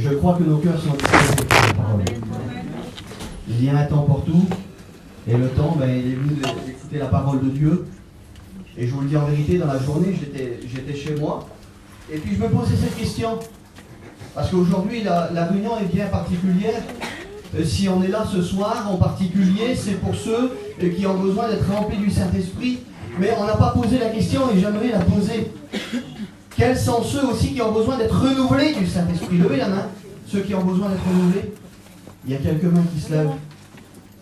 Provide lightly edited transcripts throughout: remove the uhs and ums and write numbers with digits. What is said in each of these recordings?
Je crois que nos cœurs sont disposés pour la parole. Il y a un temps pour tout, et le temps, il est venu d'écouter la parole de Dieu. Et je vous le dis en vérité, dans la journée, j'étais chez moi, et puis je me posais cette question. Parce qu'aujourd'hui, la réunion est bien particulière. Si on est là ce soir, en particulier, c'est pour ceux qui ont besoin d'être remplis du Saint-Esprit. Mais on n'a pas posé la question, et j'aimerais la poser. Quels sont ceux aussi qui ont besoin d'être renouvelés du Saint-Esprit? Levez la main, ceux qui ont besoin d'être renouvelés. Il y a quelques mains qui se lèvent.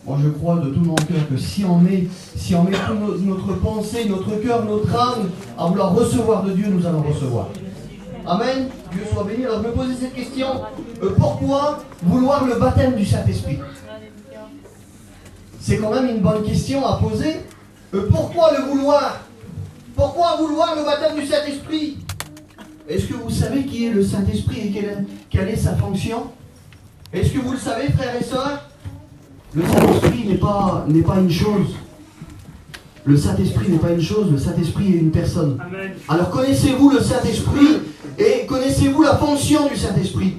Moi, je crois de tout mon cœur que si on met toute notre pensée, notre cœur, notre âme à vouloir recevoir de Dieu, nous allons recevoir. Amen. Dieu soit béni. Alors, je me posais cette question. Pourquoi vouloir le baptême du Saint-Esprit? C'est quand même une bonne question à poser. Pourquoi le vouloir? Pourquoi vouloir le baptême du Saint-Esprit? Est-ce que vous savez qui est le Saint-Esprit et quelle est sa fonction? Est-ce que vous le savez, frères et sœurs? Le Saint-Esprit n'est pas une chose. Le Saint-Esprit n'est pas une chose, le Saint-Esprit est une personne. Amen. Alors connaissez-vous le Saint-Esprit et connaissez-vous la fonction du Saint-Esprit?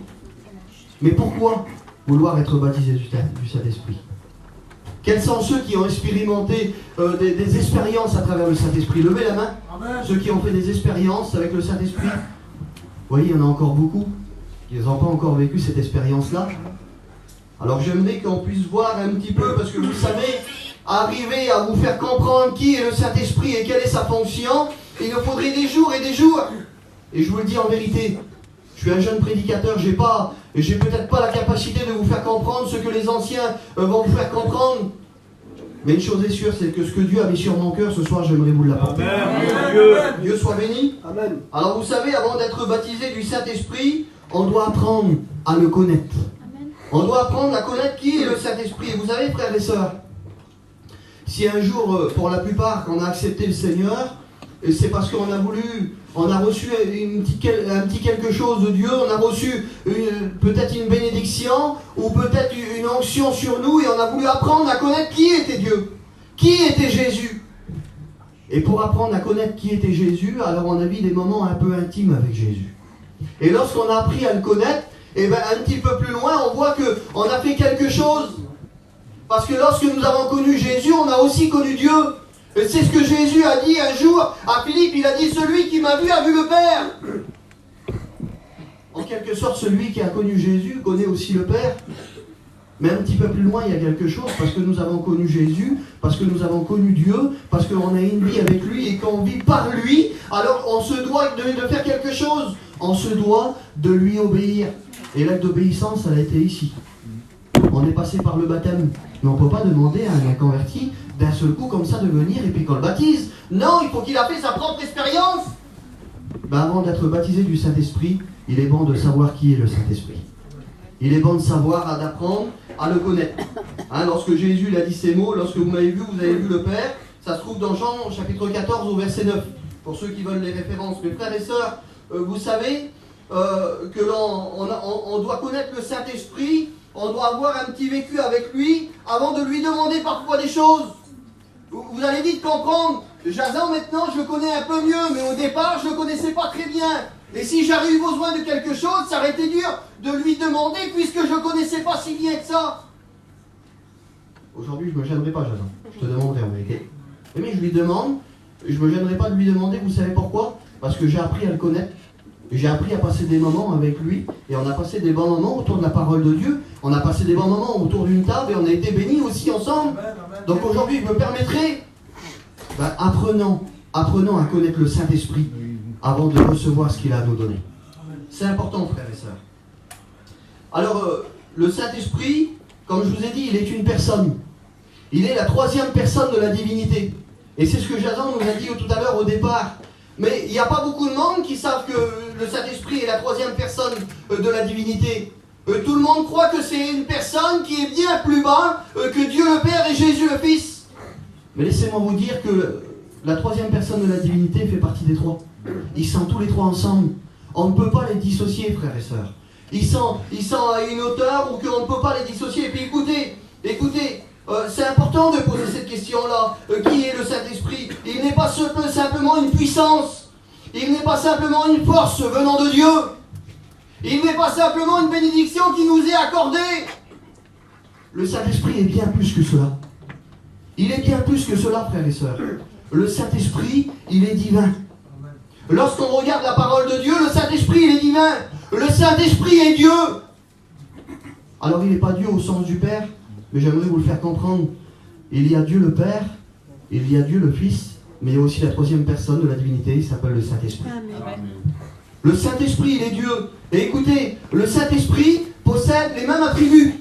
Mais pourquoi vouloir être baptisé du Saint-Esprit? Quels sont ceux qui ont expérimenté des expériences à travers le Saint-Esprit? Levez la main. Amen. Ceux qui ont fait des expériences avec le Saint-Esprit. Vous voyez, il y en a encore beaucoup qui n'ont pas encore vécu cette expérience-là. Alors j'aimerais qu'on puisse voir un petit peu, parce que vous savez, arriver à vous faire comprendre qui est le Saint-Esprit et quelle est sa fonction, il nous faudrait des jours et des jours. Et je vous le dis en vérité, je suis un jeune prédicateur, j'ai peut-être pas la capacité de vous faire comprendre ce que les anciens vont vous faire comprendre. Mais une chose est sûre, c'est que ce que Dieu a mis sur mon cœur ce soir, j'aimerais vous l'apporter. Amen. Dieu soit béni. Amen. Alors vous savez, avant d'être baptisé du Saint-Esprit, on doit apprendre à le connaître. On doit apprendre à connaître qui est le Saint-Esprit. Et vous savez, frères et sœurs, si un jour, pour la plupart, on a accepté le Seigneur, c'est parce qu'on a reçu un petit quelque chose de Dieu, on a reçu peut-être une bénédiction, ou peut-être une onction sur nous, et on a voulu apprendre à connaître qui était Dieu, qui était Jésus. Et pour apprendre à connaître qui était Jésus, alors on a vu des moments un peu intimes avec Jésus. Et lorsqu'on a appris à le connaître, et un petit peu plus loin, on voit qu'on a fait quelque chose. Parce que lorsque nous avons connu Jésus, on a aussi connu Dieu. Et c'est ce que Jésus a dit un jour à Philippe. Il a dit, celui qui m'a vu a vu le Père. En quelque sorte, celui qui a connu Jésus connaît aussi le Père. Mais un petit peu plus loin, il y a quelque chose. Parce que nous avons connu Jésus, parce que nous avons connu Dieu, parce qu'on a une vie avec lui et qu'on vit par lui, alors on se doit de faire quelque chose. On se doit de lui obéir. Et l'acte d'obéissance, elle a été ici. On est passé par le baptême. Mais on ne peut pas demander à un converti d'un seul coup comme ça de venir et puis qu'on le baptise. Non, il faut qu'il ait fait sa propre expérience. Avant d'être baptisé du Saint-Esprit, il est bon de savoir qui est le Saint-Esprit. Il est bon de savoir, d'apprendre à le connaître. Lorsque Jésus a dit ces mots, lorsque vous m'avez vu, vous avez vu le Père. Ça se trouve dans Jean chapitre 14 au verset 9. Pour ceux qui veulent les références. Mes frères et sœurs, vous savez que on doit connaître le Saint-Esprit, on doit avoir un petit vécu avec lui avant de lui demander parfois des choses. Vous allez vite comprendre. Jason maintenant je le connais un peu mieux, mais au départ je ne le connaissais pas très bien. Et si j'avais eu besoin de quelque chose, ça aurait été dur de lui demander puisque je ne connaissais pas si bien que ça. Aujourd'hui je ne me gênerai pas, Jason. Je te demanderai en vérité. Mais je lui demande, je ne me gênerai pas de lui demander, vous savez pourquoi? Parce que j'ai appris à le connaître. J'ai appris à passer des moments avec lui, et on a passé des bons moments autour de la parole de Dieu, on a passé des bons moments autour d'une table, et on a été bénis aussi ensemble. Donc aujourd'hui, je me permettrai, apprenons à connaître le Saint-Esprit avant de recevoir ce qu'il a à nous donner. C'est important, frères et sœurs. Alors, le Saint-Esprit, comme je vous ai dit, il est une personne. Il est la troisième personne de la divinité. Et c'est ce que Jason nous a dit tout à l'heure au départ. Mais il n'y a pas beaucoup de monde qui savent que le Saint-Esprit est la troisième personne de la divinité. Tout le monde croit que c'est une personne qui est bien plus bas que Dieu le Père et Jésus le Fils. Mais laissez-moi vous dire que la troisième personne de la divinité fait partie des trois. Ils sont tous les trois ensemble. On ne peut pas les dissocier, frères et sœurs. Ils sont à une hauteur où on ne peut pas les dissocier. Et puis écoutez, c'est important de poser cette question-là. Qui est le Saint-Esprit? Il n'est pas simplement une puissance. Il n'est pas simplement une force venant de Dieu. Il n'est pas simplement une bénédiction qui nous est accordée. Le Saint-Esprit est bien plus que cela. Il est bien plus que cela, frères et sœurs. Le Saint-Esprit, il est divin. Lorsqu'on regarde la parole de Dieu, le Saint-Esprit, il est divin. Le Saint-Esprit est Dieu. Alors, il n'est pas Dieu au sens du Père, mais j'aimerais vous le faire comprendre. Il y a Dieu le Père, il y a Dieu le Fils, mais il y a aussi la troisième personne de la divinité, il s'appelle le Saint-Esprit. Amen. Le Saint-Esprit, il est Dieu. Et écoutez, le Saint-Esprit possède les mêmes attributs.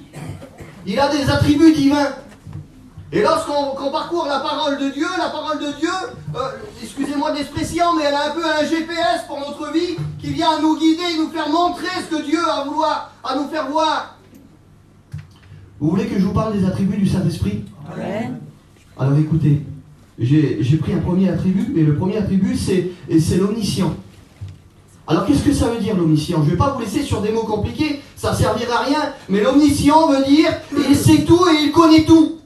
Il a des attributs divins. Et lorsqu'on parcourt la parole de Dieu, excusez-moi de l'expression, mais elle a un peu un GPS pour notre vie, qui vient nous guider, nous faire montrer ce que Dieu a vouloir à nous faire voir. Vous voulez que je vous parle des attributs du Saint-Esprit? Ouais. Alors écoutez, j'ai pris un premier attribut, et le premier attribut, c'est l'omniscient. Alors qu'est-ce que ça veut dire l'omniscient? Je ne vais pas vous laisser sur des mots compliqués, ça ne servira à rien, mais l'omniscient veut dire il sait tout et il connaît tout.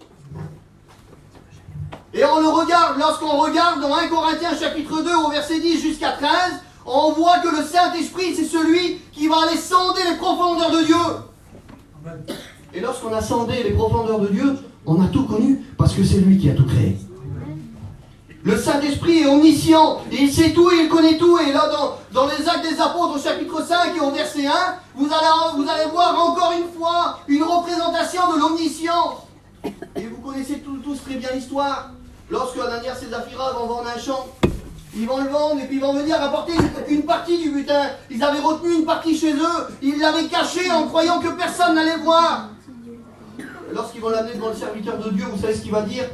Et on le regarde, lorsqu'on regarde dans 1 Corinthiens chapitre 2 au verset 10 jusqu'à 13, on voit que le Saint-Esprit c'est celui qui va aller sonder les profondeurs de Dieu. Et lorsqu'on a sondé les profondeurs de Dieu, on a tout connu parce que c'est lui qui a tout créé. Le Saint-Esprit est omniscient, il sait tout et il connaît tout. Et là, dans les Actes des Apôtres, au chapitre 5 et au verset 1, vous allez voir encore une fois une représentation de l'omniscience. Et vous connaissez tous très bien l'histoire. Lorsque Ananias et Saphira vont vendre un champ, ils vont le vendre et puis ils vont venir apporter une partie du butin. Ils avaient retenu une partie chez eux, ils l'avaient caché en croyant que personne n'allait voir. Lorsqu'ils vont l'amener devant le serviteur de Dieu, vous savez ce qu'il va dire?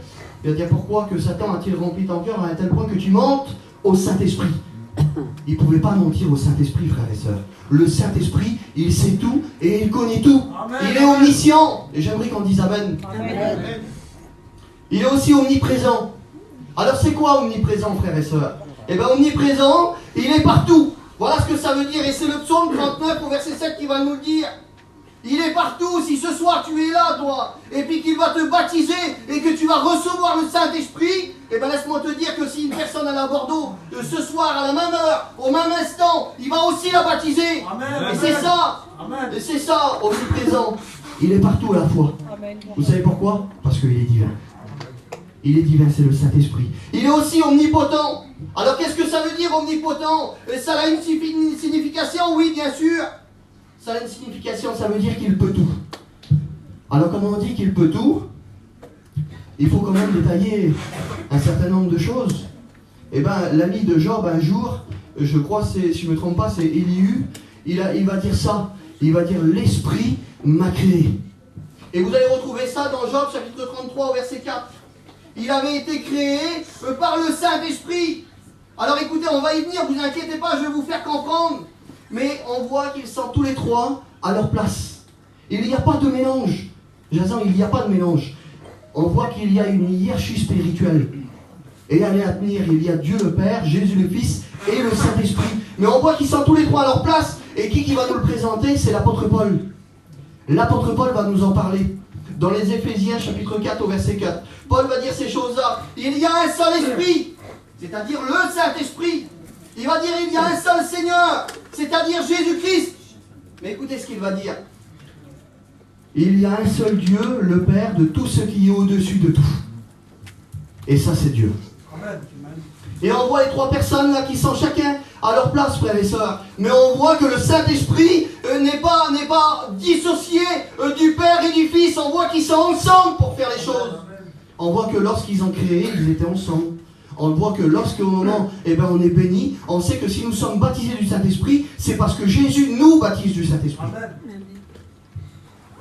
Il va dire pourquoi que Satan a-t-il rempli ton cœur à un tel point que tu mentes au Saint-Esprit. Il ne pouvait pas mentir au Saint-Esprit, frères et sœurs. Le Saint-Esprit, il sait tout et il connaît tout. Amen. Il est omniscient. Et j'aimerais qu'on dise Amen. Amen. Il est aussi omniprésent. Alors c'est quoi omniprésent, frères et sœurs? Eh bien omniprésent, il est partout. Voilà ce que ça veut dire. Et c'est le psaume 39 au verset 7 qui va nous le dire. Il est partout. Si ce soir tu es là, toi, et puis qu'il va te baptiser et que tu vas recevoir le Saint-Esprit, eh bien laisse-moi te dire que si une personne est à Bordeaux, ce soir, à la même heure, au même instant, il va aussi la baptiser. Amen. Et c'est ça. Amen. Et c'est ça, omniprésent. Il est partout à la fois. Amen. Vous savez pourquoi? Parce qu'il est divin. Il est divin, c'est le Saint-Esprit. Il est aussi omnipotent. Alors qu'est-ce que ça veut dire omnipotent? Ça a une signification, oui, bien sûr. Ça a une signification, ça veut dire qu'il peut tout. Alors comment on dit qu'il peut tout? Il faut quand même détailler un certain nombre de choses. Eh bien, l'ami de Job, un jour, je crois, si je ne me trompe pas, c'est Élihu, il va dire ça. Il va dire, l'Esprit m'a créé. Et vous allez retrouver ça dans Job, chapitre 33, au verset 4. Il avait été créé par le Saint-Esprit. Alors écoutez, on va y venir, vous inquiétez pas, je vais vous faire comprendre. Mais on voit qu'ils sont tous les trois à leur place. Il n'y a pas de mélange. Jason, il n'y a pas de mélange. On voit qu'il y a une hiérarchie spirituelle. Et elle est à tenir. Il y a Dieu le Père, Jésus le Fils et le Saint-Esprit. Mais on voit qu'ils sont tous les trois à leur place. Et qui va nous le présenter? C'est l'apôtre Paul. L'apôtre Paul va nous en parler. Dans les Éphésiens, chapitre 4, au verset 4. Paul va dire ces choses-là. Il y a un seul esprit, c'est-à-dire le Saint-Esprit. Il va dire il y a un seul Seigneur, c'est-à-dire Jésus-Christ. Mais écoutez ce qu'il va dire. Il y a un seul Dieu, le Père de tout ce qui est au-dessus de tout. Et ça, c'est Dieu. Amen. Et on voit les trois personnes là qui sont chacun à leur place, frères et sœurs. Mais on voit que le Saint-Esprit n'est pas dissocié du Père et du Fils. On voit qu'ils sont ensemble pour faire les choses. On voit que lorsqu'ils ont créé, ils étaient ensemble. On voit que lorsqu'au moment, on est béni, on sait que si nous sommes baptisés du Saint-Esprit, c'est parce que Jésus nous baptise du Saint-Esprit.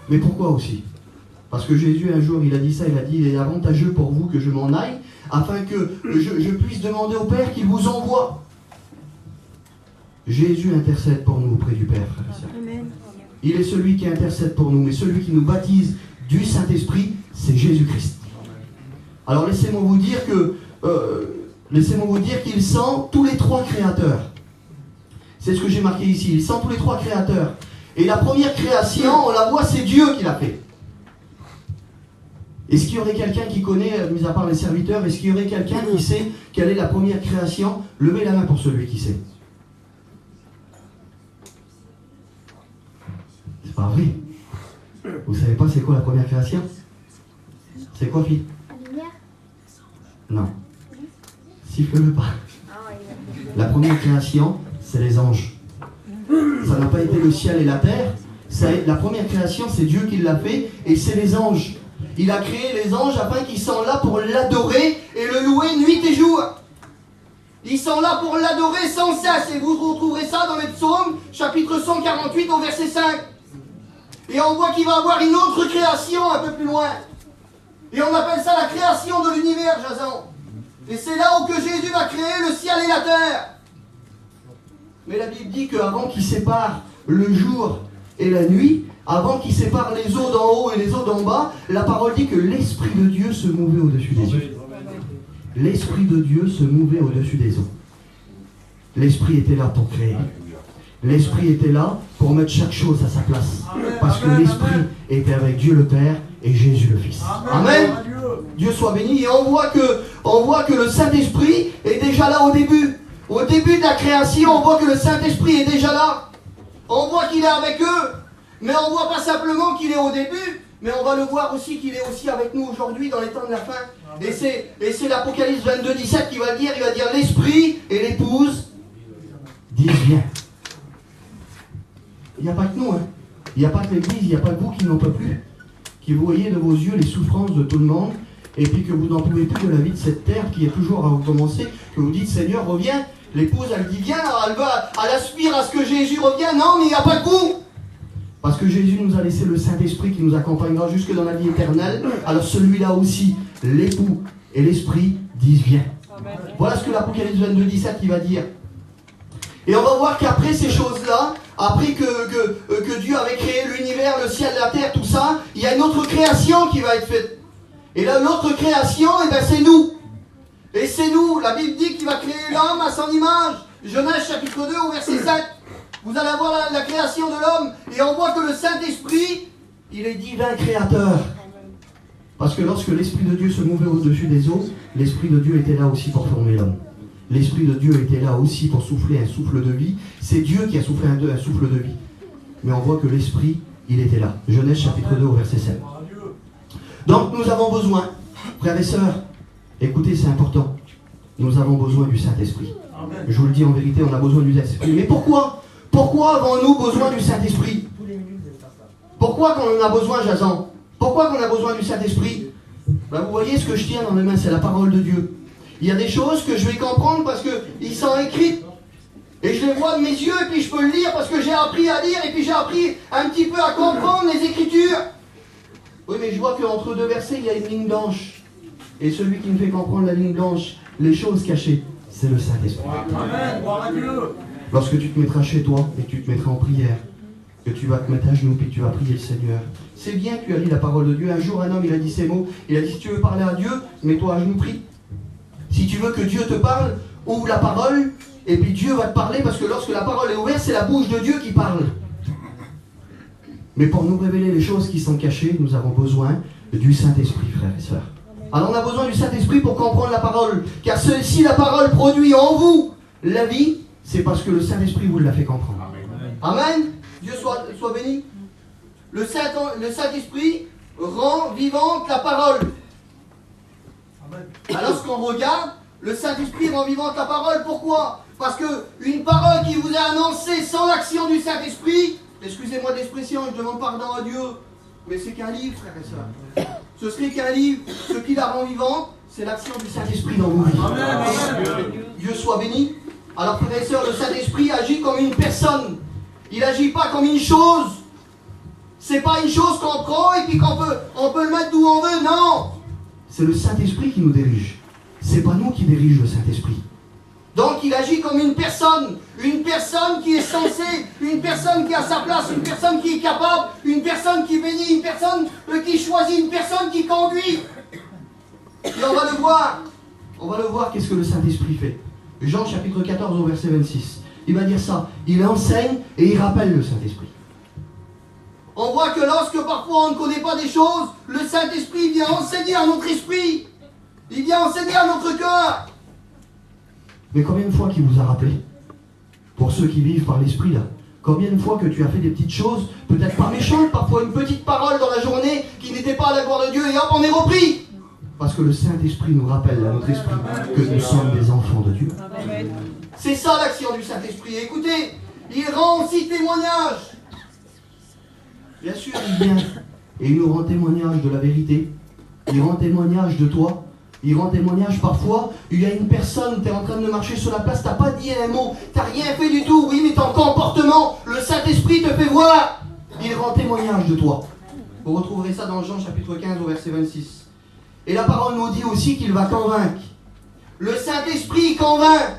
Mais pourquoi aussi? Parce que Jésus, un jour, il a dit ça, il a dit, il est avantageux pour vous que je m'en aille, afin que je puisse demander au Père qu'il vous envoie. Jésus intercède pour nous auprès du Père, frère et sœur. Il est celui qui intercède pour nous, mais celui qui nous baptise du Saint-Esprit, c'est Jésus-Christ. Alors laissez-moi vous dire qu'ils sont tous les trois créateurs. C'est ce que j'ai marqué ici. Ils sont tous les trois créateurs. Et la première création, on la voit, c'est Dieu qui l'a fait. Est-ce qu'il y aurait quelqu'un qui connaît, mis à part les serviteurs, est-ce qu'il y aurait quelqu'un qui sait quelle est la première création? Levez la main pour celui qui sait. C'est pas vrai. Vous savez pas c'est quoi la première création? C'est quoi, fille? La lumière. Non. Siffle-le pas. La première création, c'est les anges. Ça n'a pas été le ciel et la terre. La première création, c'est Dieu qui l'a fait, et c'est les anges. Il a créé les anges afin qu'ils sont là pour l'adorer et le louer nuit et jour. Ils sont là pour l'adorer sans cesse. Et vous retrouverez ça dans les psaumes, chapitre 148 au verset 5. Et on voit qu'il va y avoir une autre création un peu plus loin. Et on appelle ça la création de l'univers, Jason. Et c'est là où que Jésus va créer le ciel et la terre. Mais la Bible dit qu'avant qu'il sépare le jour et la nuit, avant qu'il sépare les eaux d'en haut et les eaux d'en bas, la parole dit que l'Esprit de Dieu se mouvait au-dessus des eaux. L'Esprit de Dieu se mouvait au-dessus des eaux. L'Esprit était là pour créer. L'Esprit était là pour mettre chaque chose à sa place. Parce que l'Esprit était avec Dieu le Père et Jésus le Fils. Amen. Dieu soit béni. Et on voit que le Saint-Esprit est déjà là au début. Au début de la création, on voit que le Saint-Esprit est déjà là. On voit qu'il est avec eux. Mais on ne voit pas simplement qu'il est au début, mais on va le voir aussi qu'il est aussi avec nous aujourd'hui dans les temps de la fin. Et c'est l'Apocalypse 22, 17 qui va dire, il va dire l'Esprit et l'épouse disent viens. Il n'y a pas que nous, hein. Il n'y a pas que l'Église, il n'y a pas que vous qui n'en peut plus, qui voyez de vos yeux les souffrances de tout le monde, et puis que vous n'en pouvez plus de la vie de cette terre qui est toujours à recommencer, que vous dites Seigneur reviens, l'épouse elle dit viens, elle aspire à ce que Jésus revienne, non mais il n'y a pas que vous. Parce que Jésus nous a laissé le Saint-Esprit qui nous accompagnera jusque dans la vie éternelle. Alors celui-là aussi, l'époux et l'Esprit disent viens. Amen. Voilà ce que l'Apocalypse 22, 17 qui va dire. Et on va voir qu'après ces choses-là, après que Dieu avait créé l'univers, le ciel, la terre, tout ça, il y a une autre création qui va être faite. Et là, l'autre création, c'est nous. Et c'est nous. La Bible dit qu'il va créer l'homme à son image. Genèse chapitre 2 au verset 7. Vous allez voir la création de l'homme, et on voit que le Saint-Esprit, il est divin créateur. Parce que lorsque l'Esprit de Dieu se mouvait au-dessus des eaux, l'Esprit de Dieu était là aussi pour former l'homme. L'Esprit de Dieu était là aussi pour souffler un souffle de vie. C'est Dieu qui a soufflé un souffle de vie. Mais on voit que l'Esprit, il était là. Genèse chapitre 2 au verset 7. Donc nous avons besoin, frères et sœurs, écoutez, c'est important. Nous avons besoin du Saint-Esprit. Je vous le dis en vérité, on a besoin du Saint-Esprit. Mais pourquoi avons-nous besoin du Saint-Esprit? Pourquoi qu'on en a besoin, Jason? Pourquoi qu'on a besoin du Saint-Esprit? Vous voyez ce que je tiens dans mes mains, c'est la parole de Dieu. Il y a des choses que je vais comprendre parce qu'ils sont écrites. Et je les vois de mes yeux et puis je peux le lire parce que j'ai appris à lire et puis j'ai appris un petit peu à comprendre les Écritures. Oui, mais je vois qu'entre deux versets, il y a une ligne blanche. Et celui qui me fait comprendre la ligne blanche, les choses cachées, c'est le Saint-Esprit. Amen. Gloire à Dieu. Lorsque tu te mettras chez toi et que tu te mettras en prière, que tu vas te mettre à genoux et que tu vas prier le Seigneur, c'est bien que tu as lu la parole de Dieu. Un jour, un homme, il a dit ces mots. Il a dit, si tu veux parler à Dieu, mets-toi à genoux, prie. Si tu veux que Dieu te parle, ouvre la parole, et puis Dieu va te parler, parce que lorsque la parole est ouverte, c'est la bouche de Dieu qui parle. Mais pour nous révéler les choses qui sont cachées, nous avons besoin du Saint-Esprit, frères et sœurs. Alors on a besoin du Saint-Esprit pour comprendre la parole. Car si la parole produit en vous la vie, c'est parce que le Saint-Esprit vous l'a fait comprendre. Amen. Dieu soit béni. Le Saint-Esprit rend vivante la parole. Alors lorsqu'on regarde, le Saint-Esprit rend vivante la parole. Pourquoi? Parce qu'une parole qui vous est annoncée sans l'action du Saint-Esprit, excusez-moi de l'expression, je demande pardon à Dieu, mais c'est qu'un livre, frères et sœurs. Ce serait qu'un livre. Ce qui la rend vivante, c'est l'action du Saint-Esprit dans vos vies. Dieu soit béni. Alors, frères et sœurs, le Saint-Esprit agit comme une personne. Il n'agit pas comme une chose. C'est pas une chose qu'on prend et puis qu'on peut le mettre d'où on veut. Non. C'est le Saint-Esprit qui nous dirige. C'est pas nous qui dirigeons le Saint-Esprit. Donc il agit comme une personne qui est censée, une personne qui a sa place, une personne qui est capable, une personne qui bénit, une personne qui choisit, une personne qui conduit. Et on va le voir qu'est-ce que le Saint-Esprit fait. Jean chapitre 14 au verset 26. Il va dire ça, il enseigne et il rappelle le Saint-Esprit. On voit que lorsque parfois on ne connaît pas des choses, le Saint-Esprit vient enseigner à notre esprit. Il vient enseigner à notre cœur. Mais combien de fois qu'il vous a rappelé? Pour ceux qui vivent par l'Esprit là, Combien de fois que tu as fait des petites choses, peut-être pas méchantes, parfois une petite parole dans la journée qui n'était pas à la gloire de Dieu, et hop, on est repris. Parce que le Saint-Esprit nous rappelle à notre esprit que nous sommes des enfants de Dieu. C'est ça l'action du Saint-Esprit. Écoutez, il rend aussi témoignage. Bien sûr, il vient et il nous rend témoignage de la vérité. Il rend témoignage de toi. Il rend témoignage parfois. Il y a une personne, tu es en train de marcher sur la place, tu n'as pas dit un mot, tu n'as rien fait du tout. Oui, mais ton comportement, le Saint-Esprit te fait voir. Il rend témoignage de toi. Vous retrouverez ça dans Jean chapitre 15 au verset 26. Et la parole nous dit aussi qu'il va convaincre. Le Saint-Esprit convainc.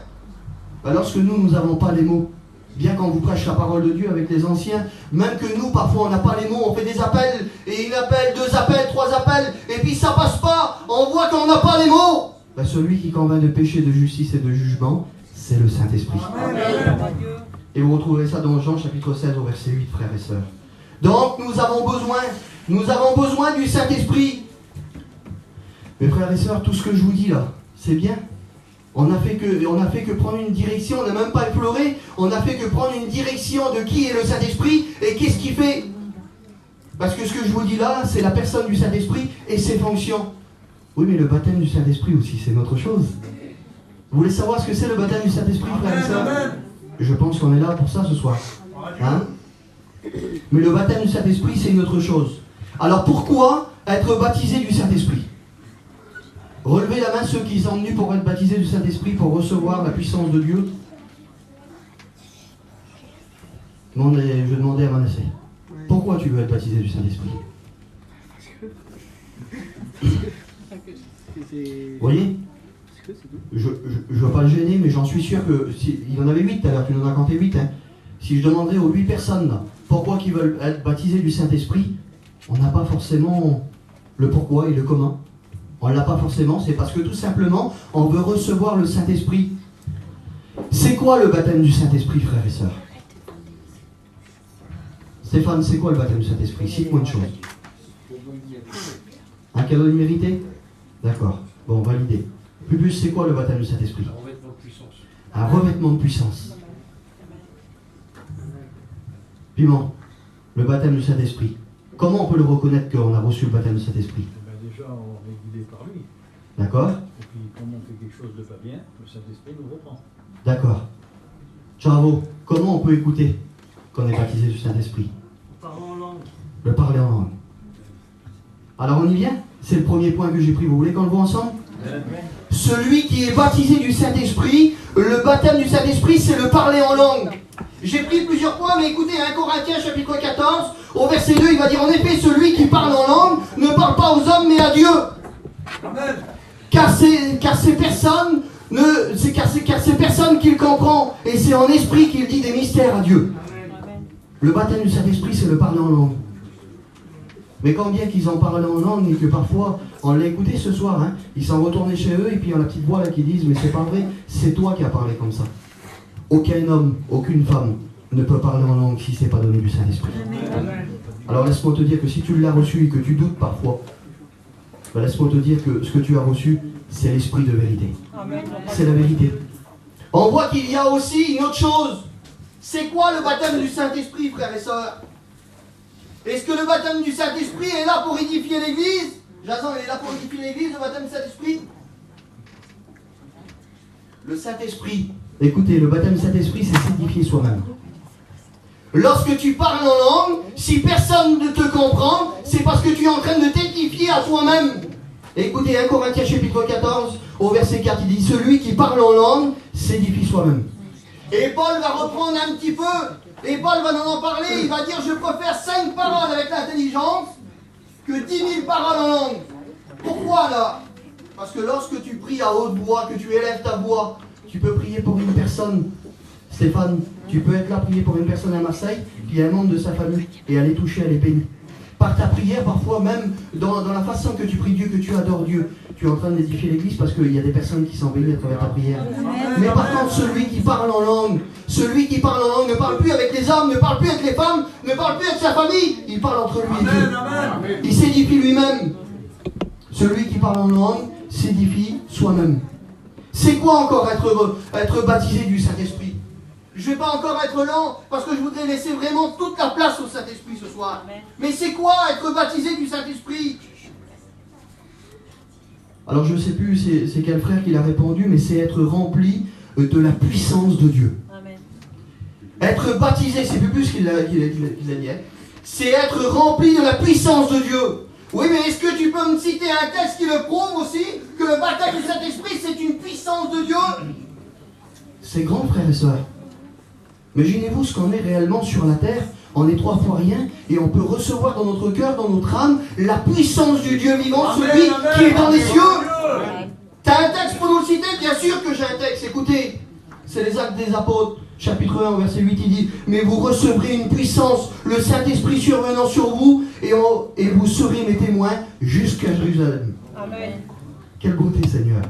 Lorsque nous n'avons pas les mots, bien qu'on vous prêche la parole de Dieu avec les anciens, même que nous, parfois, on n'a pas les mots, on fait des appels, et une appel, deux appels, trois appels, et puis ça passe pas, on voit qu'on n'a pas les mots. Celui qui convainc de péché, de justice et de jugement, c'est le Saint-Esprit. Et vous retrouverez ça dans Jean chapitre 16 au verset 8, frères et sœurs. Donc, nous avons besoin du Saint-Esprit. Mes frères et sœurs, tout ce que je vous dis là, c'est bien. On n'a fait que prendre une direction, on n'a même pas pleuré, on n'a fait que prendre une direction de qui est le Saint-Esprit et qu'est-ce qu'il fait. Parce que ce que je vous dis là, c'est la personne du Saint-Esprit et ses fonctions. Oui, mais le baptême du Saint-Esprit aussi, c'est une autre chose. Vous voulez savoir ce que c'est le baptême du Saint-Esprit, frères et sœurs? Je pense qu'on est là pour ça ce soir. Hein? Mais le baptême du Saint-Esprit, c'est une autre chose. Alors pourquoi être baptisé du Saint-Esprit? Relevez la main ceux qui sont venus pour être baptisés du Saint-Esprit, pour recevoir la puissance de Dieu. Je demandais à Manassé, pourquoi tu veux être baptisé du Saint-Esprit? Vous voyez? Je ne veux pas le gêner, mais j'en suis sûr que... il y en avait 8 tout à l'heure, tu nous en as compté 8. Hein. Si je demandais aux 8 personnes, là, pourquoi ils veulent être baptisés du Saint-Esprit, on n'a pas forcément le pourquoi et le comment. On ne l'a pas forcément, c'est parce que tout simplement, on veut recevoir le Saint-Esprit. C'est quoi le baptême du Saint-Esprit, frères et sœurs? Stéphane, c'est quoi le baptême du Saint-Esprit? Cite-moi une chose. Un cadeau immérité? D'accord. Bon, validé. Plus, c'est quoi le baptême du Saint-Esprit? Un revêtement de puissance. Un revêtement de puissance. Piment, le baptême du Saint-Esprit. Comment on peut le reconnaître qu'on a reçu le baptême du Saint-Esprit? Déjà, on est guidé par lui. D'accord. Et puis, quand on fait quelque chose de pas bien, le Saint-Esprit nous reprend. D'accord. Bravo. Comment on peut écouter qu'on est baptisé du Saint-Esprit? Parler en langue. Le parler en langue. Alors on y vient? C'est le premier point que j'ai pris. Vous voulez qu'on le voit ensemble? Celui qui est baptisé du Saint-Esprit, le baptême du Saint-Esprit, c'est le parler en langue. J'ai pris plusieurs points, mais écoutez, 1 Corinthiens chapitre 14, au verset 2, il va dire en effet, celui qui parle en langue ne parle pas aux hommes, mais à Dieu. Amen. Car ces personnes qu'il comprend, et c'est en esprit qu'il dit des mystères à Dieu. Le baptême du Saint-Esprit, c'est le parler en langue. Mais quand bien qu'ils en parlent en langue et que parfois, on l'a écouté ce soir, hein, ils sont retournés chez eux et puis il y a la petite voix là qui disent, mais c'est pas vrai, c'est toi qui as parlé comme ça. Aucun homme, aucune femme ne peut parler en langue si ce n'est pas donné du Saint-Esprit. Alors laisse-moi te dire que si tu l'as reçu et que tu doutes parfois, laisse-moi te dire que ce que tu as reçu, c'est l'esprit de vérité. C'est la vérité. On voit qu'il y a aussi une autre chose. C'est quoi le baptême du Saint-Esprit, frères et sœurs? Est-ce que le baptême du Saint-Esprit est là pour édifier l'Église? Jason, il est là pour édifier l'Église, le baptême du Saint-Esprit? Le Saint-Esprit, écoutez, le baptême du Saint-Esprit, c'est s'édifier soi-même. Lorsque tu parles en langue, si personne ne te comprend, c'est parce que tu es en train de t'édifier à toi-même. Écoutez, 1 Corinthiens chapitre 14, au verset 4, il dit, celui qui parle en langue s'édifie soi-même. Et Paul va reprendre un petit peu, et Paul va en parler, il va dire, je préfère 5 paroles avec l'intelligence que 10 000 paroles en langue. Pourquoi là? Parce que lorsque tu pries à haute voix, que tu élèves ta voix, tu peux prier pour une personne. Stéphane, tu peux être là, prier pour une personne à Marseille, qui est un membre de sa famille, et aller toucher à l'épée. Par ta prière, parfois même, dans la façon que tu pries Dieu, que tu adores Dieu, tu es en train d'édifier l'église parce qu'il y a des personnes qui sont bénies à travers ta prière. Mais par contre, celui qui parle en langue ne parle plus avec les hommes, ne parle plus avec les femmes, ne parle plus avec sa famille, il parle entre lui et Dieu. Il s'édifie lui-même. Celui qui parle en langue s'édifie soi-même. C'est quoi encore être baptisé du Saint-Esprit? Je ne vais pas encore être lent parce que je voudrais laisser vraiment toute la place au Saint-Esprit ce soir. Amen. Mais c'est quoi être baptisé du Saint-Esprit? Alors je ne sais plus c'est quel frère qui l'a répondu, mais c'est être rempli de la puissance de Dieu. Amen. Être baptisé, c'est plus qu'il a dit, hein. C'est être rempli de la puissance de Dieu. Oui, mais est-ce que tu peux me citer un texte qui le prouve aussi, que le baptême du Saint-Esprit, c'est une puissance de Dieu? C'est grand, frères et sœurs. Imaginez-vous ce qu'on est réellement sur la terre. On est 3 fois rien et on peut recevoir dans notre cœur, dans notre âme, la puissance du Dieu vivant, Amen, celui amen, qui est dans les cieux. Amen. T'as un texte pour nous le citer? Bien sûr que j'ai un texte. Écoutez, c'est les Actes des Apôtres, chapitre 1, verset 8, il dit: mais vous recevrez une puissance, le Saint-Esprit survenant sur vous, et vous serez mes témoins jusqu'à Jérusalem. Amen. Quelle beauté, Seigneur.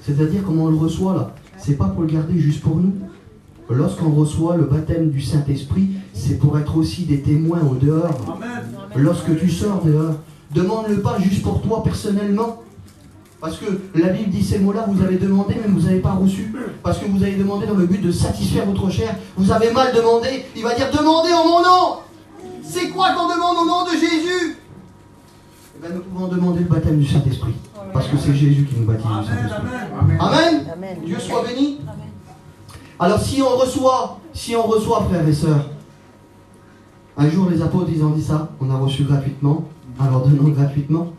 C'est-à-dire comment on le reçoit là. C'est pas pour le garder juste pour nous. Lorsqu'on reçoit le baptême du Saint-Esprit, c'est pour être aussi des témoins au dehors. Amen. Lorsque tu sors dehors, demande-le pas juste pour toi personnellement. Parce que la Bible dit ces mots-là, vous avez demandé, mais vous n'avez pas reçu. Parce que vous avez demandé dans le but de satisfaire votre chair. Vous avez mal demandé. Il va dire: demandez en mon nom. C'est quoi qu'on demande au nom de Jésus? Eh bien, nous pouvons demander le baptême du Saint-Esprit. Parce que c'est Jésus qui nous baptise du Amen. Saint-Esprit. Amen. Amen. Amen. Dieu soit béni. Amen. Alors si on reçoit, frères et sœurs, un jour les apôtres ils ont dit ça, on a reçu gratuitement, alors donnons gratuitement.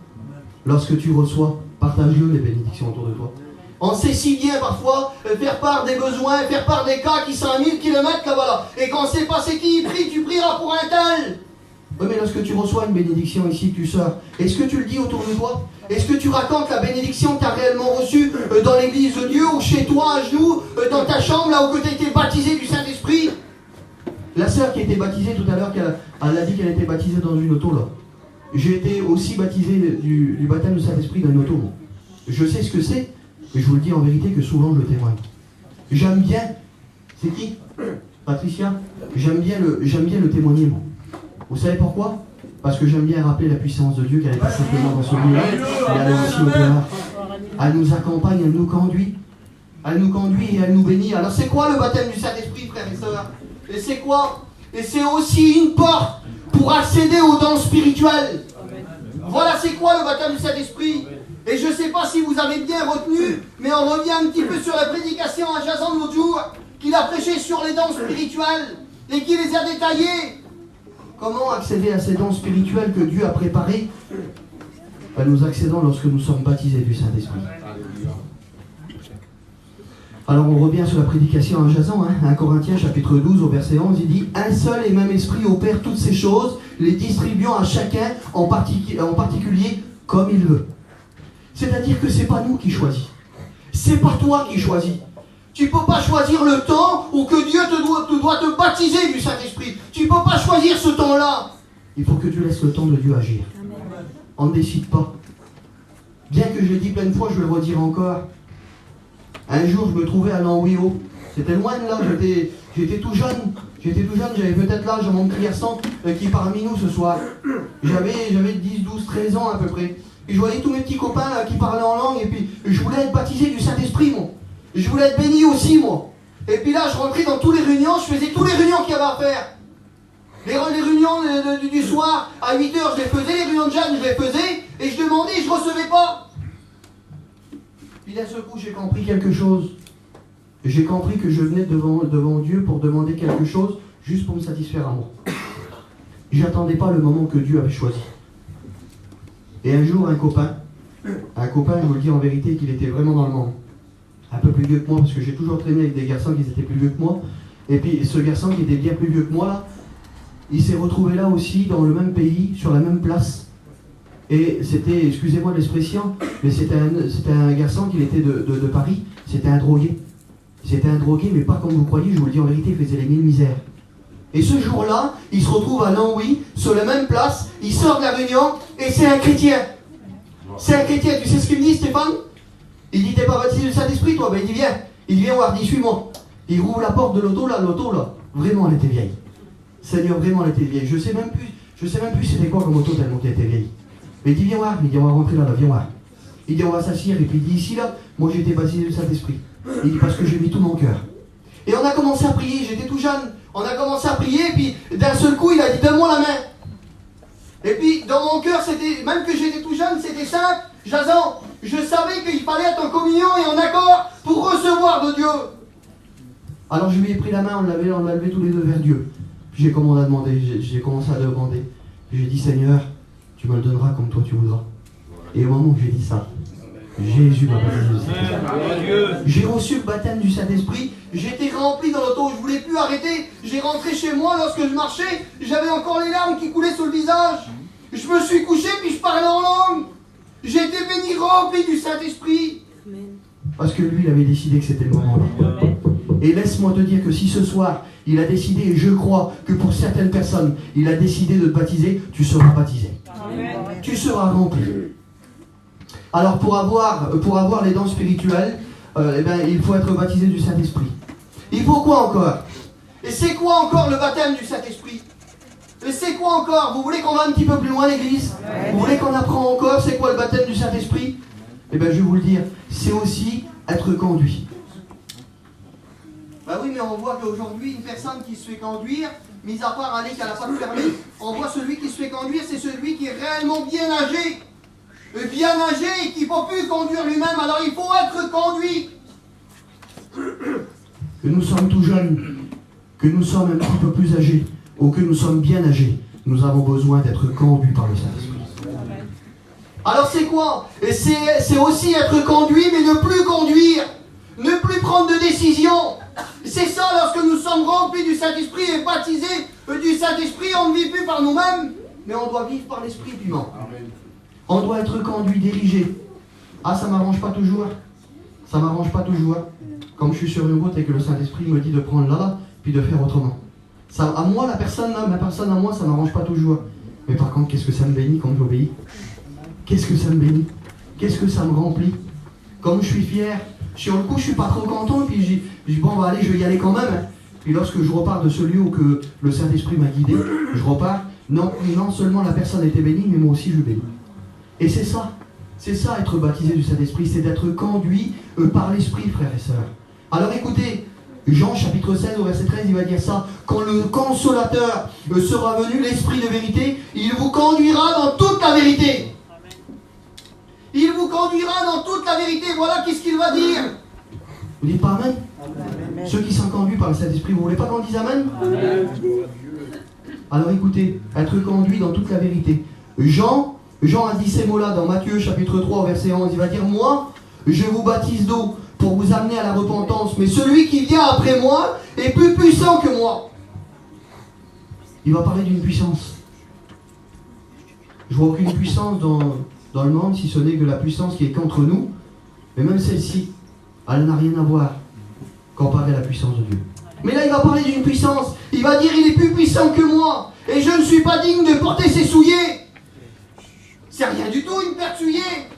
Lorsque tu reçois, partage-le les bénédictions autour de toi. On sait si bien parfois faire part des besoins, faire part des cas qui sont à 1000 km là-bas là. Et quand on ne sait pas c'est qui il prie, tu prieras pour un tel. Oui, mais lorsque tu reçois une bénédiction ici que tu sors, est-ce que tu le dis autour de toi? Est-ce que tu racontes la bénédiction que tu as réellement reçue dans l'église de Dieu ou chez toi, à genoux, dans ta chambre, là où tu as été baptisé du Saint-Esprit? La sœur qui a été baptisée tout à l'heure, elle a dit qu'elle était baptisée dans une auto là. J'ai été aussi baptisé du baptême du Saint-Esprit dans une auto. Moi. Je sais ce que c'est, mais je vous le dis en vérité que souvent je le témoigne. J'aime bien. C'est qui? Patricia? J'aime bien le témoigner, moi. Vous savez pourquoi? Parce que j'aime bien rappeler la puissance de Dieu qu'elle n'est pas simplement dans ce lieu-là, mais elle est aussi au dehors. Elle nous accompagne, elle nous conduit. Elle nous conduit et elle nous bénit. Alors c'est quoi le baptême du Saint-Esprit, frères et sœurs? Et c'est quoi? Et c'est aussi une porte pour accéder aux dons spirituels. Voilà c'est quoi le baptême du Saint-Esprit. Et je ne sais pas si vous avez bien retenu, mais on revient un petit peu sur la prédication à Jason l'autre jour, qu'il a prêché sur les dons spirituels et qui les a détaillés. Comment accéder à ces dons spirituels que Dieu a préparés? Nous accédons lorsque nous sommes baptisés du Saint-Esprit. Alors on revient sur la prédication à Jason, 1 Corinthiens chapitre 12 au verset 11, il dit: un seul et même esprit opère toutes ces choses, les distribuant à chacun en particulier comme il veut. C'est-à-dire que c'est pas nous qui choisissons. C'est pas toi qui choisis. Tu ne peux pas choisir le temps où que Dieu doit te baptiser du Saint-Esprit. Tu ne peux pas choisir ce temps-là. Il faut que tu laisses le temps de Dieu agir. Amen. On ne décide pas. Bien que je l'ai dit plein de fois, je vais le redire encore. Un jour, je me trouvais à Languio. C'était loin de là, j'étais tout jeune. J'avais peut-être l'âge de mon petit garçon qui est parmi nous ce soir. J'avais 10, 12, 13 ans à peu près. Et je voyais tous mes petits copains là, qui parlaient en langue. Et puis, je voulais être baptisé du Saint-Esprit, moi. Je voulais être béni aussi, moi. Et puis là, je rentrais dans tous les réunions, je faisais tous les réunions qu'il y avait à faire. Les réunions du soir, à 8h, je les faisais, les réunions de Jeanne, je les faisais, et je demandais, je ne recevais pas. Puis d'un seul coup, j'ai compris quelque chose. J'ai compris que je venais devant Dieu pour demander quelque chose, juste pour me satisfaire à moi. J'attendais pas le moment que Dieu avait choisi. Et un jour, un copain, je vous le dis en vérité, qu'il était vraiment dans le monde. Un peu plus vieux que moi, parce que j'ai toujours traîné avec des garçons qui étaient plus vieux que moi. Et puis ce garçon qui était bien plus vieux que moi, là, il s'est retrouvé là aussi, dans le même pays, sur la même place. Et c'était, excusez-moi de l'expression, mais c'était un garçon qui était de Paris, c'était un drogué. C'était un drogué, mais pas comme vous croyez, je vous le dis en vérité, il faisait les mille misères. Et ce jour-là, il se retrouve à Longwy, sur la même place, il sort de la réunion, et c'est un chrétien. C'est un chrétien, tu sais ce qu'il me dit, Stéphane? Il dit: t'es pas baptisé du Saint-Esprit, toi? Ben il dit: viens. Il dit: viens voir, dit: suis-moi. Il rouvre la porte de l'auto là, vraiment elle était vieille. Seigneur, vraiment elle était vieille. Je sais même plus c'était quoi comme auto tellement qu'elle était vieille. Mais il dit: viens voir, il dit: on va rentrer là, viens voir. Il dit: on va s'asseoir, et puis il dit: ici là, moi j'ai été baptisé du Saint-Esprit. Il dit: parce que j'ai mis tout mon cœur. Et on a commencé à prier, j'étais tout jeune. On a commencé à prier, et puis d'un seul coup, il a dit, donne-moi la main. Et puis, dans mon cœur, c'était, même que j'étais tout jeune, c'était simple. Jason, je savais qu'il fallait être en communion et en accord pour recevoir de Dieu. Alors je lui ai pris la main, on l'a levé tous les deux vers Dieu. Puis j'ai commencé à demander. Puis j'ai dit, Seigneur, tu me le donneras comme toi tu voudras. Et au moment où j'ai dit ça, Jésus m'a baptisé du Saint-Esprit. J'ai reçu le baptême du Saint-Esprit. J'étais rempli dans l'auto, je ne voulais plus arrêter. J'ai rentré chez moi, lorsque je marchais, j'avais encore les larmes qui coulaient sur le visage. Je me suis couché, puis je parlais en langue. J'ai été béni, rempli du Saint-Esprit. Parce que lui, il avait décidé que c'était le moment-là. Et laisse-moi te dire que si ce soir, il a décidé, et je crois que pour certaines personnes, il a décidé de te baptiser, tu seras baptisé. Amen. Tu seras rempli. Alors pour avoir les dons spirituelles, il faut être baptisé du Saint-Esprit. Il faut quoi encore? Et c'est quoi encore le baptême du Saint-Esprit? Et c'est quoi encore? Vous voulez qu'on va un petit peu plus loin, l'église? Vous voulez qu'on apprend encore c'est quoi le baptême du Saint-Esprit? Eh bien je vais vous le dire, c'est aussi être conduit. Bah oui, mais on voit qu'aujourd'hui, une personne qui se fait conduire, mis à part aller qu'elle n'a pas de permis, on voit celui qui se fait conduire, c'est celui qui est réellement bien âgé. Bien âgé et qui ne peut plus conduire lui-même, alors il faut être conduit. Que nous sommes tout jeunes, que nous sommes un petit peu plus âgés, ou que nous sommes bien âgés, nous avons besoin d'être conduits par le Saint-Esprit. Alors c'est quoi? Et c'est aussi être conduit, mais ne plus conduire, ne plus prendre de décision. C'est ça, lorsque nous sommes remplis du Saint-Esprit et baptisés du Saint-Esprit, on ne vit plus par nous-mêmes, mais on doit vivre par l'Esprit vivant. On doit être conduit, dirigé. Ah, ça ne m'arrange pas toujours. Ça ne m'arrange pas toujours. Comme je suis sur une route et que le Saint-Esprit me dit de prendre là, puis de faire autrement. Ça, à moi, la personne à moi, ça ne m'arrange pas toujours. Mais par contre, qu'est-ce que ça me bénit quand j'obéis? Qu'est-ce que ça me bénit? Qu'est-ce que ça me remplit? Comme je suis fier. Sur le coup, je ne suis pas trop content, puis je dis, bon, bah, allez, je vais y aller quand même. Puis lorsque je repars de ce lieu où que le Saint-Esprit m'a guidé, je repars. Non seulement la personne était bénie, mais moi aussi je bénis. Et c'est ça être baptisé du Saint-Esprit, c'est d'être conduit par l'Esprit, frères et sœurs. Alors écoutez, Jean chapitre 16 au verset 13, il va dire ça. Quand le Consolateur sera venu, l'Esprit de vérité, il vous conduira dans toute la vérité. Il vous conduira dans toute la vérité. Voilà qu'est-ce qu'il va dire. Vous dites pas Amen? Amen. Ceux qui sont conduits par le Saint-Esprit, vous ne voulez pas qu'on dise Amen? Amen. Alors écoutez, être conduit dans toute la vérité. Jean a dit ces mots-là dans Matthieu chapitre 3 verset 11. Il va dire, moi, je vous baptise d'eau pour vous amener à la repentance. Mais celui qui vient après moi est plus puissant que moi. Il va parler d'une puissance. Je vois aucune puissance dans le monde, si ce n'est que la puissance qui est contre nous. Mais même celle-ci, elle n'a rien à voir comparée à la puissance de Dieu. Mais là, il va parler d'une puissance. Il va dire, il est plus puissant que moi. Et je ne suis pas digne de porter ses souliers. C'est rien du tout, une paire de souliers.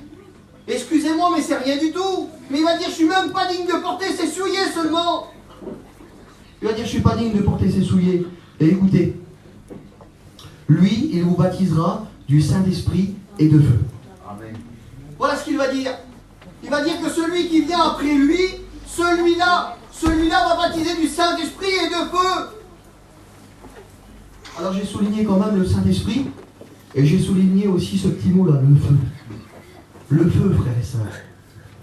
Excusez-moi, mais c'est rien du tout. Mais il va dire, je ne suis même pas digne de porter ses souliers seulement. Il va dire, je ne suis pas digne de porter ses souliers. Et écoutez, lui, il vous baptisera du Saint-Esprit et de feu. Amen. Voilà ce qu'il va dire. Il va dire que celui qui vient après lui, celui-là va baptiser du Saint-Esprit et de feu. Alors j'ai souligné quand même le Saint-Esprit. Et j'ai souligné aussi ce petit mot-là, le feu. Le feu, frères et sœurs.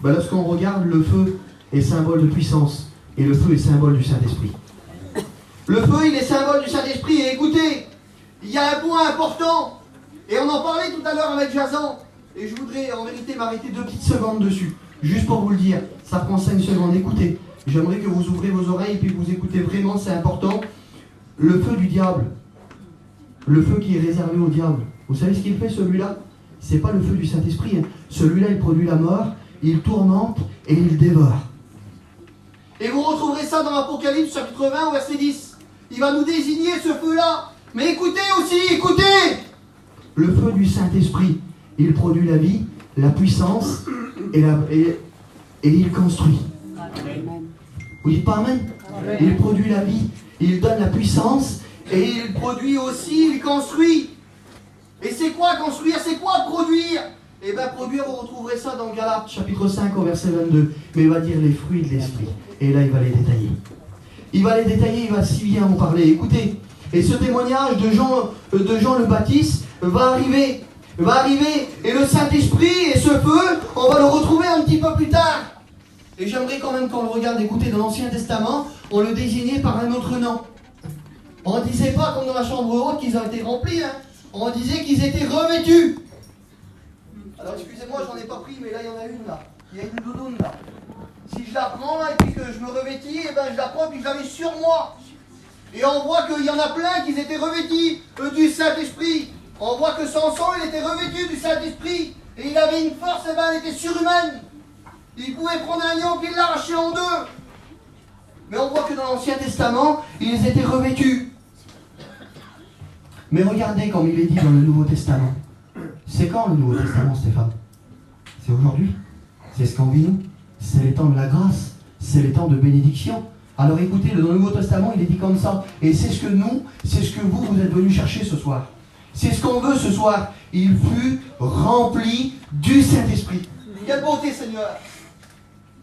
Ben, lorsqu'on regarde, le feu est symbole de puissance. Et le feu est symbole du Saint-Esprit. Le feu, il est symbole du Saint-Esprit. Et écoutez, il y a un point important. Et on en parlait tout à l'heure avec Jason. Et je voudrais en vérité m'arrêter 2 petites secondes dessus. Juste pour vous le dire. Ça prend 5 secondes. Écoutez, j'aimerais que vous ouvrez vos oreilles et puis que vous écoutez vraiment, c'est important. Le feu du diable. Le feu qui est réservé au diable. Vous savez ce qu'il fait, celui-là? C'est pas le feu du Saint-Esprit. Hein. Celui-là, il produit la mort, il tourmente et il dévore. Et vous retrouverez ça dans l'Apocalypse, chapitre 20, au verset 10. Il va nous désigner ce feu-là. Mais écoutez aussi, écoutez! Le feu du Saint-Esprit, il produit la vie, la puissance et il construit. Amen. Vous dites pas Amen? Amen. Il produit la vie, il donne la puissance et il produit aussi, il construit. Et c'est quoi construire? C'est quoi produire? Eh bien produire, vous retrouverez ça dans Galates chapitre 5 au verset 22. Mais il va dire les fruits de l'esprit. Et là il va les détailler. Il va les détailler, il va si bien en parler. Écoutez, et ce témoignage de Jean le Baptiste va arriver, et le Saint-Esprit et ce feu, on va le retrouver un petit peu plus tard. Et j'aimerais quand même qu'on le regarde, écoutez, dans l'Ancien Testament, on le désignait par un autre nom. On ne disait pas comme dans la chambre haute qu'ils ont été remplis, hein. On disait qu'ils étaient revêtus. Alors excusez-moi, j'en ai pas pris, mais là il y en a une là. Il y a une doudoune là. Si je la prends là et puis que je me revêtis, et ben je la prends et puis je la mets sur moi. Et on voit qu'il y en a plein qui étaient revêtis du Saint-Esprit. On voit que Samson, il était revêtu du Saint-Esprit. Et il avait une force, et ben elle était surhumaine. Il pouvait prendre un lion et l'arracher en deux. Mais on voit que dans l'Ancien Testament, ils étaient revêtus. Mais regardez comme il est dit dans le Nouveau Testament. C'est quand le Nouveau Testament, Stéphane? C'est aujourd'hui. C'est ce qu'on vit nous. C'est les temps de la grâce. C'est les temps de bénédiction. Alors écoutez, dans le Nouveau Testament, il est dit comme ça. Et c'est ce que nous, c'est ce que vous êtes venus chercher ce soir. C'est ce qu'on veut ce soir. Il fut rempli du Saint-Esprit. Quelle beauté, Seigneur!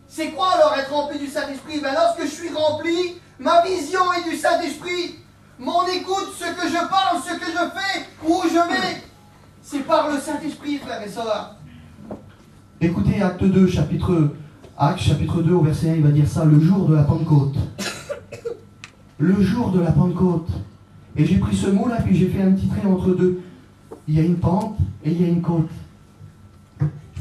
C'est quoi alors être rempli du Saint-Esprit? Ben lorsque je suis rempli, ma vision est du Saint-Esprit. Mon écoute, ce que je parle, ce que je fais, où je vais, c'est par le Saint-Esprit, frères et sœurs. Écoutez, Acte 2, chapitre 2, au verset 1, il va dire ça, le jour de la Pentecôte. Le jour de la Pentecôte. Et j'ai pris ce mot-là, puis j'ai fait un petit trait entre deux. Il y a une pente et il y a une côte.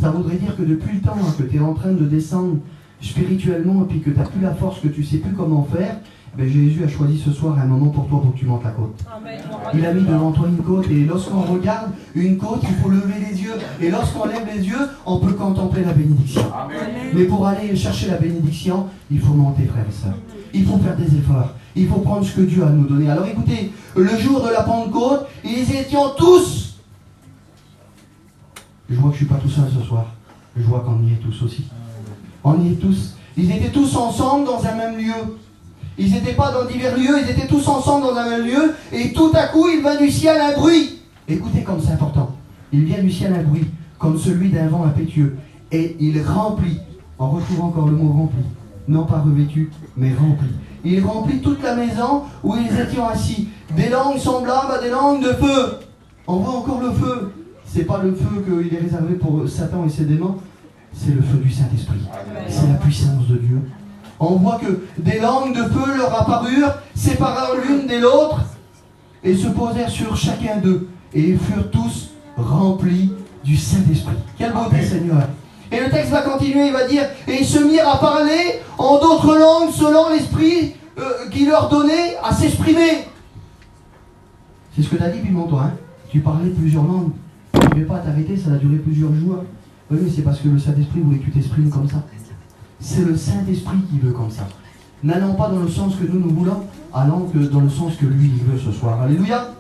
Ça voudrait dire que depuis le temps que tu es en train de descendre spirituellement, et puis que tu n'as plus la force, que tu ne sais plus comment faire, ben Jésus a choisi ce soir un moment pour toi, pour que tu montes la côte. Amen. Il a mis devant toi une côte, et lorsqu'on regarde une côte, il faut lever les yeux. Et lorsqu'on lève les yeux, on peut contempler la bénédiction. Amen. Mais pour aller chercher la bénédiction, il faut monter, frères et sœurs. Il faut faire des efforts. Il faut prendre ce que Dieu a à nous donner. Alors écoutez, le jour de la Pentecôte, ils étaient tous. Je vois que je ne suis pas tout seul ce soir. Je vois qu'on y est tous aussi. On y est tous. Ils étaient tous ensemble dans un même lieu. Ils n'étaient pas dans divers lieux, ils étaient tous ensemble dans un même lieu. Et tout à coup, il vint du ciel un bruit. Écoutez comme c'est important. Il vient du ciel un bruit, comme celui d'un vent impétueux. Et il remplit, on retrouve encore le mot rempli. Non pas revêtu, mais rempli. Il remplit toute la maison où ils étaient assis. Des langues semblables à des langues de feu. On voit encore le feu. C'est pas le feu qu'il est réservé pour Satan et ses démons. C'est le feu du Saint-Esprit. C'est la puissance de Dieu. On voit que des langues de feu leur apparurent, séparant l'une de l'autre, et se posèrent sur chacun d'eux. Et ils furent tous remplis du Saint-Esprit. Quelle beauté, Seigneur! Et le texte va continuer, il va dire, et ils se mirent à parler en d'autres langues selon l'Esprit qui leur donnait à s'exprimer. C'est ce que tu as dit, Piment-toi, hein? Tu parlais plusieurs langues. Tu ne vais pas t'arrêter, ça a duré plusieurs jours. Oui, mais c'est parce que le Saint-Esprit voulait que tu t'exprimes comme ça. C'est le Saint-Esprit qui veut comme ça. N'allons pas dans le sens que nous voulons, allons que dans le sens que lui il veut ce soir. Alléluia.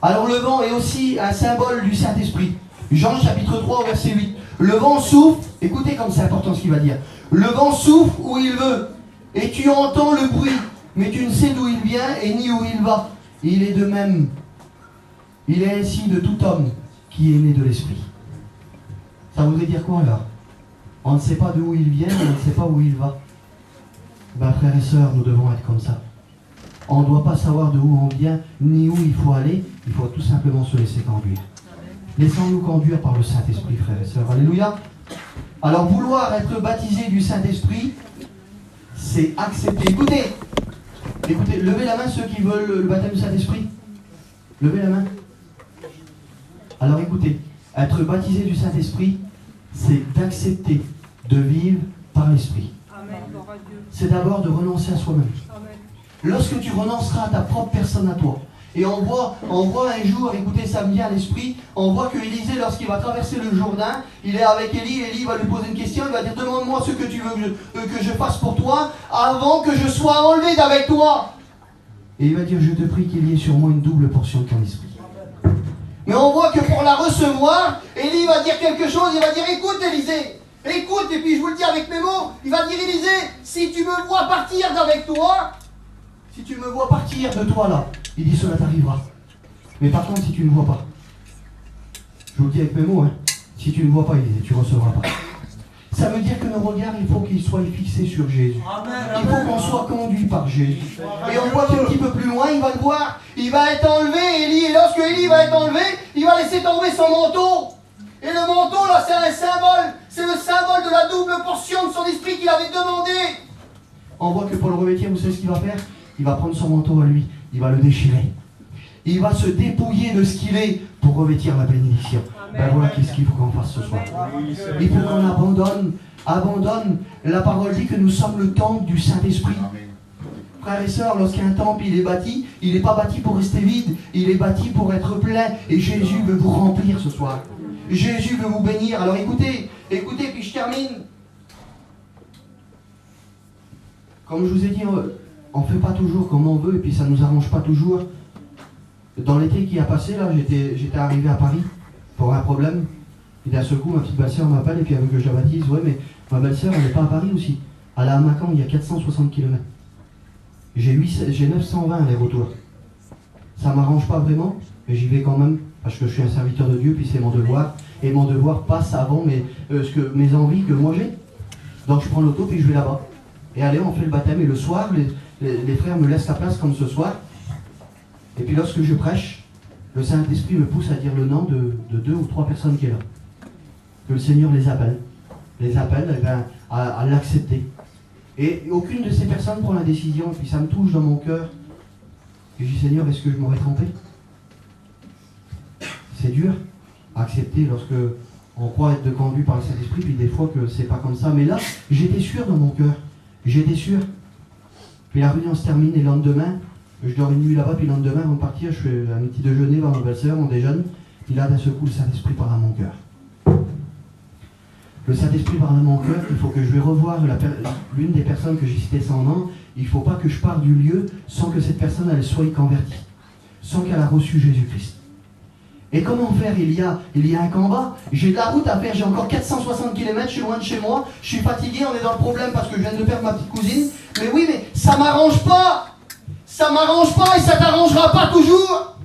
Alors le vent est aussi un symbole du Saint-Esprit. Jean chapitre 3 verset 8. Le vent souffle, écoutez comme c'est important ce qu'il va dire. Le vent souffle où il veut, et tu entends le bruit, mais tu ne sais d'où il vient et ni où il va. Il est de même. Il est ainsi de tout homme qui est né de l'Esprit. Ça voudrait dire quoi alors? On ne sait pas d'où il vient, on ne sait pas où il va. Ben frères et sœurs, nous devons être comme ça. On ne doit pas savoir d'où on vient, ni où il faut aller. Il faut tout simplement se laisser conduire. Laissons-nous conduire par le Saint-Esprit, frères et sœurs. Alléluia. Alors vouloir être baptisé du Saint-Esprit, c'est accepter. Écoutez, levez la main ceux qui veulent le baptême du Saint-Esprit. Levez la main. Alors écoutez, être baptisé du Saint-Esprit, c'est d'accepter de vivre par l'Esprit. C'est d'abord de renoncer à soi-même. Lorsque tu renonceras à ta propre personne à toi, et on voit un jour, écoutez, ça me vient à l'esprit, on voit que Élisée, lorsqu'il va traverser le Jourdain, il est avec Élie va lui poser une question, il va dire, demande-moi ce que tu veux que je fasse pour toi, avant que je sois enlevé d'avec toi. Et il va dire, je te prie qu'il y ait sur moi une double portion de ton esprit. Mais on voit que pour la recevoir, Élie va dire quelque chose, il va dire, écoute Élisée, écoute, et puis je vous le dis avec mes mots, il va dire, Élisée, si tu me vois partir d'avec toi, si tu me vois partir de toi là, il dit cela t'arrivera. Mais par contre, si tu ne vois pas, je vous le dis avec mes mots, hein, si tu ne vois pas, il dit, tu ne recevras pas. Ça veut dire que nos regards, il faut qu'ils soient fixés sur Jésus. Il faut qu'on soit conduit par Jésus. Et on voit qu'un petit peu plus loin, il va le voir. Il va être enlevé, Élie. Et lorsque Élie va être enlevé, il va laisser tomber son manteau. Et le manteau, là, c'est un symbole. C'est le symbole de la double portion de son esprit qu'il avait demandé. On voit que pour le revêtir, vous savez ce qu'il va faire? Il va prendre son manteau à lui. Il va le déchirer. Il va se dépouiller de ce qu'il est pour revêtir la bénédiction. Ben voilà qu'est-ce qu'il faut qu'on fasse ce soir. Il faut qu'on abandonne. La parole dit que nous sommes le temple du Saint-Esprit. Frères et sœurs, lorsqu'un temple il est bâti, il n'est pas bâti pour rester vide, il est bâti pour être plein. Et Jésus veut vous remplir ce soir. Jésus veut vous bénir. Alors écoutez, puis je termine. Comme je vous ai dit, on ne fait pas toujours comme on veut, et puis ça ne nous arrange pas toujours. Dans l'été qui a passé, là, j'étais arrivé à Paris pour un problème. Et d'un seul coup, ma petite belle-sœur m'appelle, et puis elle veut que je la baptise. Ouais, mais ma belle-sœur, elle n'est pas à Paris aussi. Elle est à Mâcon, il y a 460 km. J'ai 920 aller-retour. Ça ne m'arrange pas vraiment, mais j'y vais quand même, parce que je suis un serviteur de Dieu, puis c'est mon devoir. Et mon devoir passe avant mes envies que moi j'ai. Donc je prends l'auto, puis je vais là-bas. Et allez, on fait le baptême, et le soir, les frères me laissent la place comme ce soir. Et puis lorsque je prêche, le Saint-Esprit me pousse à dire le nom de 2 ou 3 personnes qui sont là. Que le Seigneur les appelle à l'accepter. Et aucune de ces personnes prend la décision, et puis ça me touche dans mon cœur. Et je dis, Seigneur, est-ce que je m'aurais trompé? C'est dur à accepter lorsque on croit être conduit par le Saint-Esprit, puis des fois que c'est pas comme ça. Mais là, j'étais sûr dans mon cœur. J'étais sûr. Puis la réunion se termine, et le lendemain, je dors une nuit là-bas, puis le lendemain, avant de partir, je fais un petit déjeuner vers ma belle-sœur, on déjeune. Puis là, d'un seul coup, le Saint-Esprit parle à mon cœur. Le Saint-Esprit parle à mon cœur, il faut que je vais revoir l'une des personnes que j'ai citées sans nom. Il ne faut pas que je parte du lieu sans que cette personne elle soit convertie, sans qu'elle a reçu Jésus-Christ. Et comment faire? Il y a un combat, j'ai de la route à faire, j'ai encore 460 km, je suis loin de chez moi, je suis fatigué, on est dans le problème parce que je viens de perdre ma petite cousine. Mais oui, mais ça m'arrange pas! Ça m'arrange pas et ça t'arrangera pas toujours!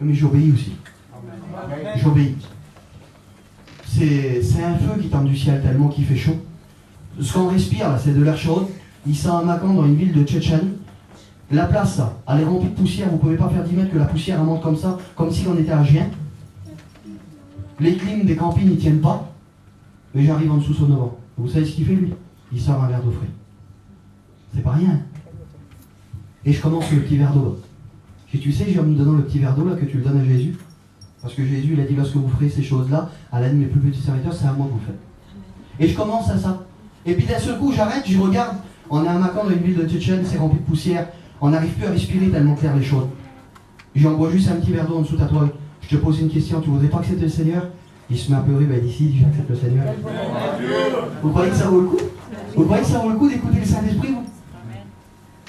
Mais j'obéis aussi. J'obéis. C'est un feu qui tombe du ciel tellement qu'il fait chaud. Ce qu'on respire là, c'est de l'air chaud. Il sent un Mâcon dans une ville de Tchétchène. La place là, elle est remplie de poussière. Vous ne pouvez pas faire 10 mètres que la poussière elle monte comme ça, comme si on était à Gien. Les clims des campings ne tiennent pas. Mais j'arrive en dessous son avant. Vous savez ce qu'il fait lui? Il sort un verre d'eau frais. C'est pas rien. Et je commence le petit verre d'eau. Et tu sais, en me donnant le petit verre d'eau là que tu le donnes à Jésus. Parce que Jésus, il a dit, lorsque vous ferez ces choses-là, à l'un de mes plus petits serviteurs, c'est à moi que vous faites. Et je commence à ça. Et puis d'un seul coup, j'arrête, je regarde. On est à Mâcon, dans une ville de Tchétchène, c'est rempli de poussière. On n'arrive plus à respirer tellement clair les choses. J'en bois juste un petit verre d'eau en dessous de ta toile. Je te pose une question, tu voudrais pas accepter le Seigneur? Il se met à pleurer, ben d'ici, il dit, j'accepte le Seigneur. Vous croyez que ça vaut le coup? Vous croyez que ça vaut le coup d'écouter le Saint-Esprit, vous?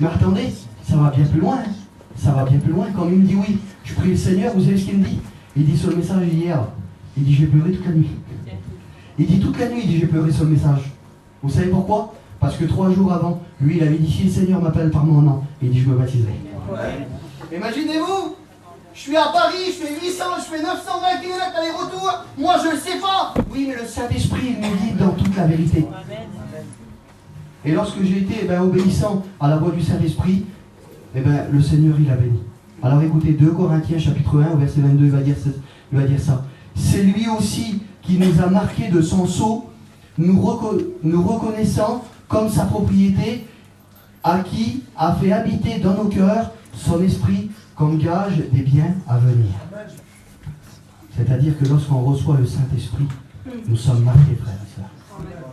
Mais attendez, ça va bien plus loin. Ça va bien plus loin. Quand il me dit oui, je prie le Seigneur, vous savez ce qu'il me dit? Il dit sur le message hier, il dit j'ai pleuré toute la nuit. Il dit toute la nuit, il dit j'ai pleuré sur le message. Vous savez pourquoi? Parce que 3 jours avant, lui il avait dit si le Seigneur m'appelle par mon nom, il dit je me baptiserai. Ouais. Imaginez-vous, je suis à Paris, je fais 800, je fais 920 km aller-retour, moi je le sais pas. Oui mais le Saint-Esprit il me guide dans toute la vérité. Et lorsque j'ai été obéissant à la voix du Saint-Esprit, le Seigneur il a béni. Alors écoutez, 2 Corinthiens chapitre 1 au verset 22, il va dire ça. C'est lui aussi qui nous a marqués de son sceau, nous reconnaissant comme sa propriété, à qui a fait habiter dans nos cœurs son esprit comme gage des biens à venir. C'est-à-dire que lorsqu'on reçoit le Saint-Esprit, nous sommes marqués, frères et sœurs.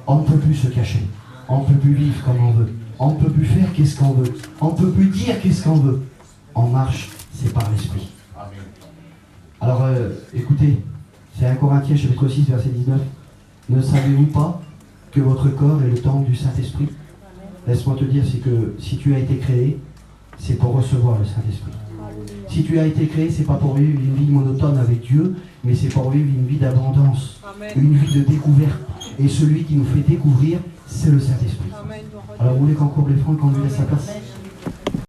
On ne peut plus se cacher, on ne peut plus vivre comme on veut, on ne peut plus faire qu'est-ce qu'on veut, on ne peut plus dire qu'est-ce qu'on veut. On marche, c'est par l'Esprit. Alors, écoutez, c'est 1 Corinthiens chapitre 6, verset 19. Ne savez-vous pas que votre corps est le temple du Saint-Esprit? Laisse-moi te dire, c'est que si tu as été créé, c'est pour recevoir le Saint-Esprit. Si tu as été créé, c'est pas pour vivre une vie monotone avec Dieu, mais c'est pour vivre une vie d'abondance, une vie de découverte. Et celui qui nous fait découvrir, c'est le Saint-Esprit. Alors vous voulez qu'on courbe les francs, qu'on lui laisse sa place?